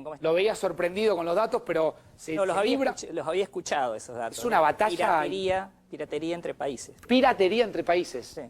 ¿cómo están? Lo veía sorprendido con los datos, pero No, los había escuchado esos datos. Es una batalla... Piratería entre países. Piratería entre países. Sí.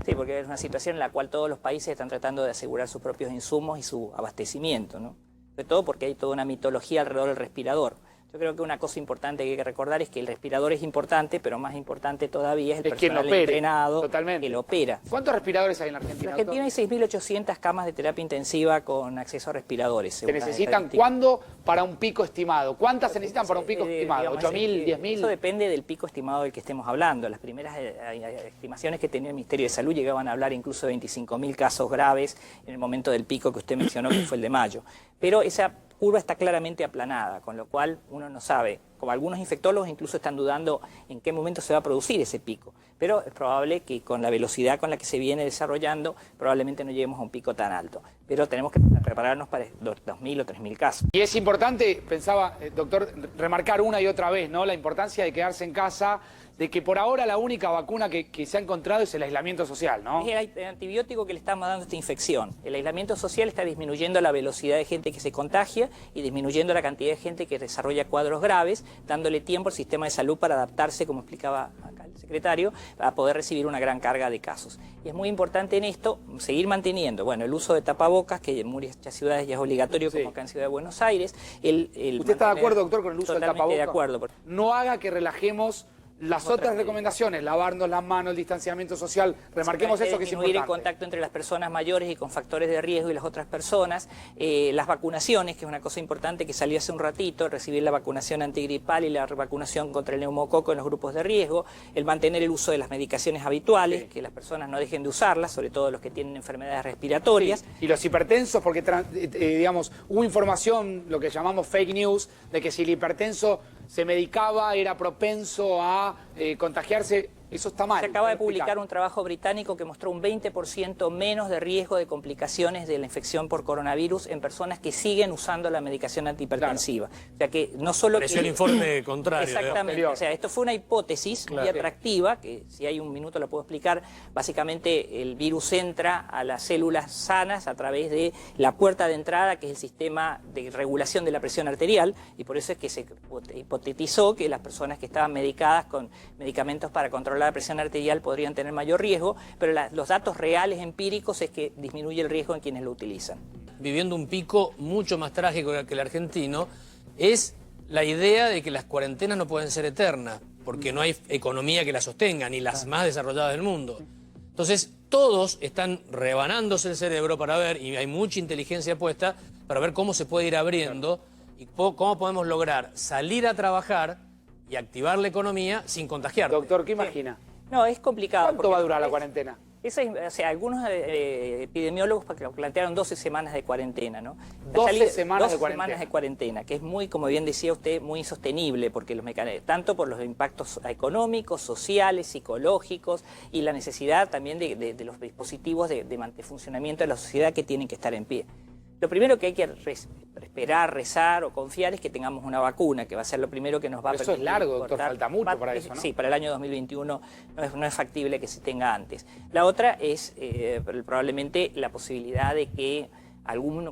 Sí, porque es una situación en la cual todos los países están tratando de asegurar sus propios insumos y su abastecimiento, ¿no? Sobre todo porque hay toda una mitología alrededor del respirador. Yo creo que una cosa importante que hay que recordar es que el respirador es importante, pero más importante todavía es el personal entrenado que lo opera. ¿Cuántos respiradores hay en Argentina? En Argentina hay 6.800 camas de terapia intensiva con acceso a respiradores. ¿Se necesitan cuándo para un pico estimado? ¿Cuántas se necesitan para un pico estimado? ¿8.000, 10.000? Eso depende del pico estimado del que estemos hablando. Las primeras estimaciones que tenía el Ministerio de Salud llegaban a hablar incluso de 25.000 casos graves en el momento del pico que usted mencionó, que fue el de mayo. Pero esa curva está claramente aplanada, con lo cual uno no sabe, como algunos infectólogos incluso están dudando en qué momento se va a producir ese pico, pero es probable que con la velocidad con la que se viene desarrollando, probablemente no lleguemos a un pico tan alto, pero tenemos que prepararnos para 2.000 o 3.000 casos. Y es importante, pensaba, doctor, remarcar una y otra vez, ¿no?, la importancia de quedarse en casa, de que por ahora la única vacuna que se ha encontrado es el aislamiento social, ¿no? Es el antibiótico que le estamos dando a esta infección. El aislamiento social está disminuyendo la velocidad de gente que se contagia y disminuyendo la cantidad de gente que desarrolla cuadros graves, dándole tiempo al sistema de salud para adaptarse, como explicaba acá el secretario, a poder recibir una gran carga de casos. Y es muy importante en esto seguir manteniendo, bueno, el uso de tapabocas, que en muchas ciudades ya es obligatorio, como acá en Ciudad de Buenos Aires. ¿Usted está de acuerdo, doctor, con el uso del tapabocas? Totalmente de acuerdo. No haga que relajemos las otras recomendaciones, lavarnos las manos, el distanciamiento social, remarquemos eso que es importante. Disminuir el contacto entre las personas mayores y con factores de riesgo y las otras personas, las vacunaciones, que es una cosa importante que salió hace un ratito, recibir la vacunación antigripal y la vacunación contra el neumococo en los grupos de riesgo, el mantener el uso de las medicaciones habituales, que las personas no dejen de usarlas, sobre todo los que tienen enfermedades respiratorias. Y los hipertensos, porque digamos, hubo información, lo que llamamos fake news, de que si el hipertenso se medicaba era propenso a contagiarse. Eso está mal. Se acaba de publicar un trabajo británico que mostró un 20% menos de riesgo de complicaciones de la infección por coronavirus en personas que siguen usando la medicación antihipertensiva. Claro. O sea que no solo... Pareció el informe contrario. Exactamente. O sea, esto fue una hipótesis muy atractiva, que si hay un minuto la puedo explicar. Básicamente el virus entra a las células sanas a través de la puerta de entrada, que es el sistema de regulación de la presión arterial, y por eso es que se hipotetizó que las personas que estaban medicadas con medicamentos para controlar la presión arterial podrían tener mayor riesgo, pero los datos reales empíricos es que disminuye el riesgo en quienes lo utilizan. Viviendo un pico mucho más trágico que el argentino, es la idea de que las cuarentenas no pueden ser eternas, porque no hay economía que las sostenga, ni las más desarrolladas del mundo. Entonces, todos están rebanándose el cerebro para ver, y hay mucha inteligencia puesta, para ver cómo se puede ir abriendo y cómo podemos lograr salir a trabajar y activar la economía sin contagiar. Doctor, ¿qué imagina? No, es complicado. ¿Cuánto va a durar la cuarentena? O sea, algunos epidemiólogos plantearon 12 semanas de cuarentena, ¿no? 12 semanas de cuarentena, que es muy, como bien decía usted, muy insostenible, porque tanto por los impactos económicos, sociales, psicológicos y la necesidad también de los dispositivos de funcionamiento de la sociedad que tienen que estar en pie. Lo primero que hay que esperar, rezar o confiar es que tengamos una vacuna, que va a ser lo primero que nos va a permitir. Eso es largo, doctor, falta mucho para eso, ¿no? Sí, para el año 2021 no es factible que se tenga antes. La otra es probablemente la posibilidad de que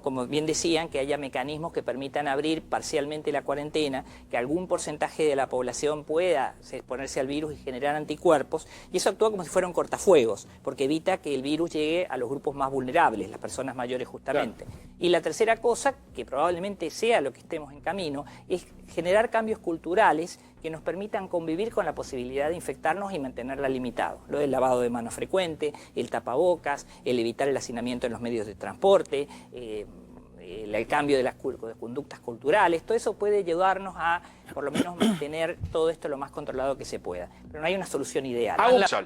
como bien decían, que haya mecanismos que permitan abrir parcialmente la cuarentena, que algún porcentaje de la población pueda exponerse al virus y generar anticuerpos, y eso actúa como si fuera un cortafuegos, porque evita que el virus llegue a los grupos más vulnerables, las personas mayores justamente. Claro. Y la tercera cosa, que probablemente sea lo que estemos en camino, es generar cambios culturales que nos permitan convivir con la posibilidad de infectarnos y mantenerla limitado. Lo del lavado de manos frecuente, el tapabocas, el evitar el hacinamiento en los medios de transporte, el cambio de las conductas culturales, todo eso puede ayudarnos a, por lo menos, mantener todo esto lo más controlado que se pueda. Pero no hay una solución ideal.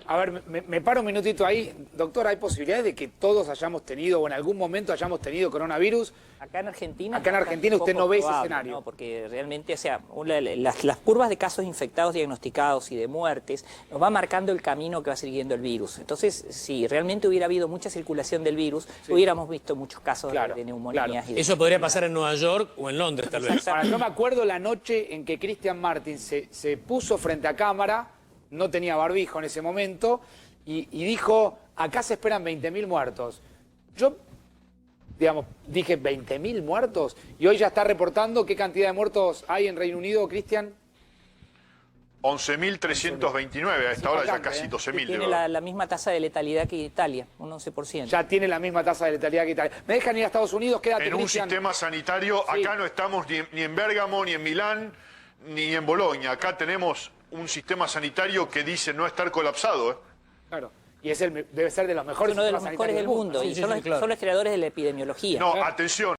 A ver, me paro un minutito ahí. Doctor, ¿hay posibilidades de que todos hayamos tenido, o en algún momento hayamos tenido coronavirus? Acá en Argentina... Acá en Argentina usted no ve ese escenario. No, porque realmente, o sea, las curvas de casos infectados, diagnosticados y de muertes nos va marcando el camino que va siguiendo el virus. Entonces, si realmente hubiera habido mucha circulación del virus, hubiéramos visto muchos casos de neumonías. Claro. Eso podría pasar en Nueva York o en Londres, tal vez. Ahora, yo me acuerdo la noche en que Cristian Martin se puso frente a cámara, no tenía barbijo en ese momento, y dijo, acá se esperan 20.000 muertos. Yo digamos, dije 20.000 muertos y hoy ya está reportando qué cantidad de muertos hay en Reino Unido, Cristian. 11.329, a esta hora ya casi 12.000. Tiene la misma tasa de letalidad que Italia, un 11%. Ya tiene la misma tasa de letalidad que Italia. ¿Me dejan ir a Estados Unidos? Quédate, En un Cristian. sistema sanitario, Sí. acá no estamos ni en Bérgamo, ni en Milán, ni en Bolonia. Acá tenemos un sistema sanitario que dice no estar colapsado, ¿eh? Claro. Y debe ser de los mejores Es uno de los sistemas mejores sanitarios del mundo. Sí, Y sí, son, sí, los, claro. son los creadores de la epidemiología. No, atención.